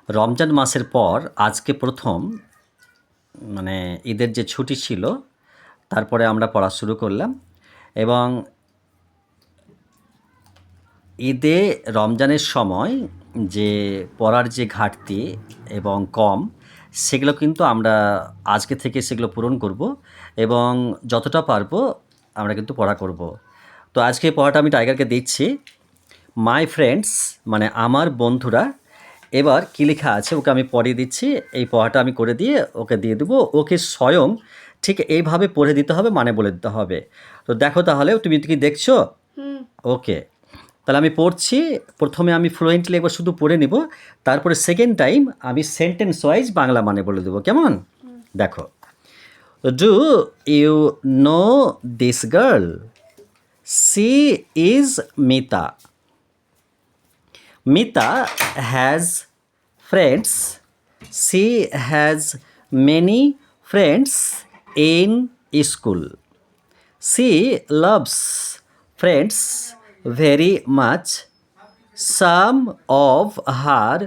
রমজান মাসের পর আজকে প্রথম মানে ঈদের যে ছুটি ছিল তারপরে আমরা পড়া শুরু করলাম এবং ঈদে রমজানের সময় যে পড়ার যে ঘাটতি এবং কম সেগুলো কিন্তু আমরা আজকে থেকে সেগুলো পূরণ করব এবং যতটা পারবো আমরা কিন্তু পড়া করব। তো আজকে পড়াটা আমি টাইগারকে দিচ্ছি। মাই ফ্রেন্ডস মানে আমার বন্ধুরা, এবার কী লেখা আছে ওকে আমি পড়িয়ে দিচ্ছি। এই পড়াটা আমি করে দিয়ে ওকে দিয়ে দেবো, ওকে স্বয়ং ঠিক এইভাবে পড়ে দিতে হবে, মানে বলে দিতে হবে। তো দেখো তাহলে, তুমি কি দেখছো? ওকে, তাহলে আমি পড়ছি। প্রথমে আমি ফ্লুয়েন্টলি একবার শুধু পড়ে নিব, তারপরে সেকেন্ড টাইম আমি সেন্টেন্স ওয়াইজ বাংলা মানে বলে দেবো, কেমন? দেখো, do you know this girl? She is Mita. Mita has friends. She has many friends in school. She loves friends very much. Some of her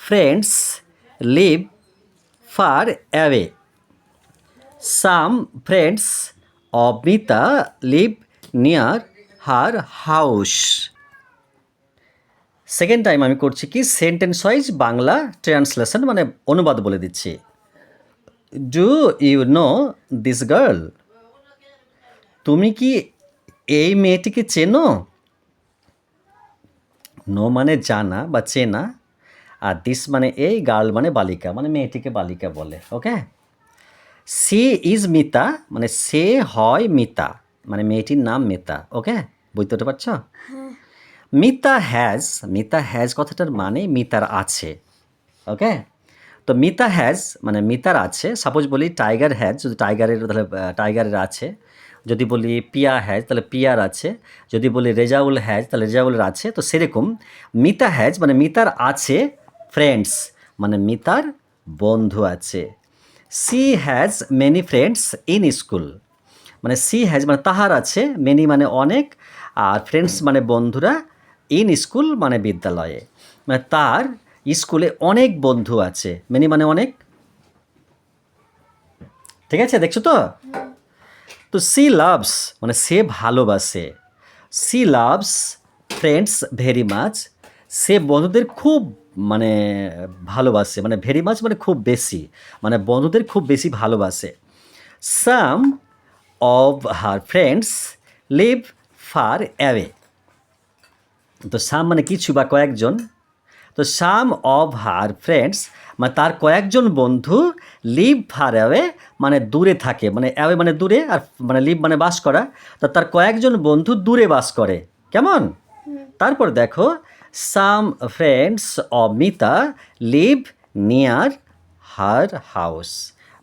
friends live far away. Some friends of Mita live near her house. Second time আমি করছি কি sentence wise Bangla translation, মানে অনুবাদ বলে দিচ্ছি। Do you know this girl? তুমি কি এই মেয়েটিকে চেনো? নো মানে জানা বা চেনা, আর দিস মানে এই, গার্ল মানে বালিকা, মানে মেয়েটিকে বালিকা বলে। ওকে, সি ইজ মিতা মানে সে হয় মিতা, মানে মেয়েটির নাম মিতা। ওকে, বুঝতে পারছো? মিতা হ্যাজ কথাটার মানে মিতার আছে। ওকে, তো মিতা হ্যাজ মানে মিতার আছে। সাপোজ বলি টাইগার হ্যাজ, যদি টাইগারের তাহলে টাইগারের আছে। যদি বলি পিয়া হ্যাজ তাহলে পিয়ার আছে। যদি বলি রেজাউল হ্যাজ তাহলে রেজাউলের আছে। তো সেরকম মিতা হ্যাজ মানে মিতার আছে ফ্রেন্ডস, মানে মিতার বন্ধু আছে। She has many friends in school, মানে সি হ্যাজ মানে তাহার আছে, মেনি মানে অনেক, আর ফ্রেন্ডস মানে বন্ধুরা, ইন স্কুল মানে বিদ্যালয়ে, মানে তার স্কুলে অনেক বন্ধু আছে। মেনি মানে অনেক, ঠিক আছে, দেখছো তো? তো সি লাভস মানে সে ভালোবাসে। She loves friends very much, সে বন্ধুদের খুব মানে ভালোবাসে, মানে ভেরি মাচ মানে খুব বেশি, মানে বন্ধুদের খুব বেশি ভালোবাসে। Some of her friends live far away, তো সাম মানে কিছু বা কয়েকজন। তো সাম অফ হার ফ্রেন্ডস মানে তার কয়েকজন বন্ধু, লিভ ফার অ্যাওয়ে মানে দূরে থাকে, মানে অ্যাওয়ে মানে দূরে, আর মানে লিভ মানে বাস করা। তো তার কয়েকজন বন্ধু দূরে বাস করে, কেমন? তারপর দেখো, সাম friends of Mita live near her house,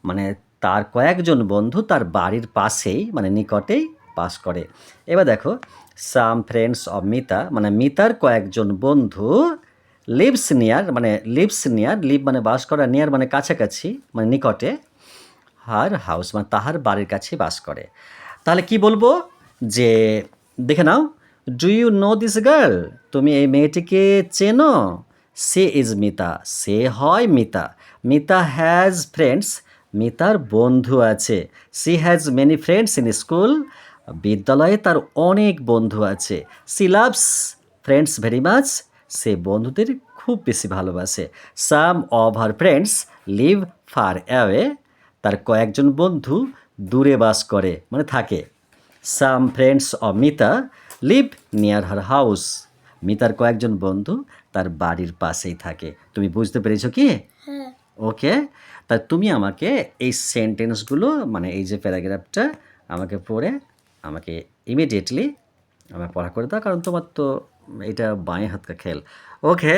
মানে তার কয়েকজন বন্ধু তার বাড়ির পাশেই মানে নিকটেই বাস করে। এবার দেখো, সাম ফ্রেন্ডস অফ মিতা মানে মিতার কয়েকজন বন্ধু, লিভস নিয়ার মানে লিভস নিয়ার, লিভ মানে বাস করা, নিয়ার মানে কাছাকাছি মানে নিকটে, হার হাউস মানে তাহার বাড়ির কাছে বাস করে। তাহলে কি বলবো যে, দেখে নাও, do you know this girl? তুমি এই মেয়েটিকে চেনো? সে ইজ মিতা, সে হয় মিতা। মিতা হ্যাজ ফ্রেন্ডস, মিতার বন্ধু আছে। She has many friends in school, বিদ্যালয়ে তার অনেক বন্ধু আছে। She loves friends very much, সে বন্ধুদের খুব বেশি ভালোবাসে। Some of her friends live far away, তার কয়েকজন বন্ধু দূরে বাস করে মানে থাকে। Some friends of Mita live near her house, মিতার কয়েকজন বন্ধু তার বাড়ির পাশেই থাকে। তুমি বুঝতে পেরেছো কি? ওকে, তা তুমি আমাকে এই সেন্টেন্সগুলো মানে এই যে প্যারাগ্রাফটা আমাকে পড়ে আমাকে ইমিডিয়েটলি আমার পড়া করে দাও, কারণ তোমার তো এটা বাঁয়ে হাত কা খেল। ওকে।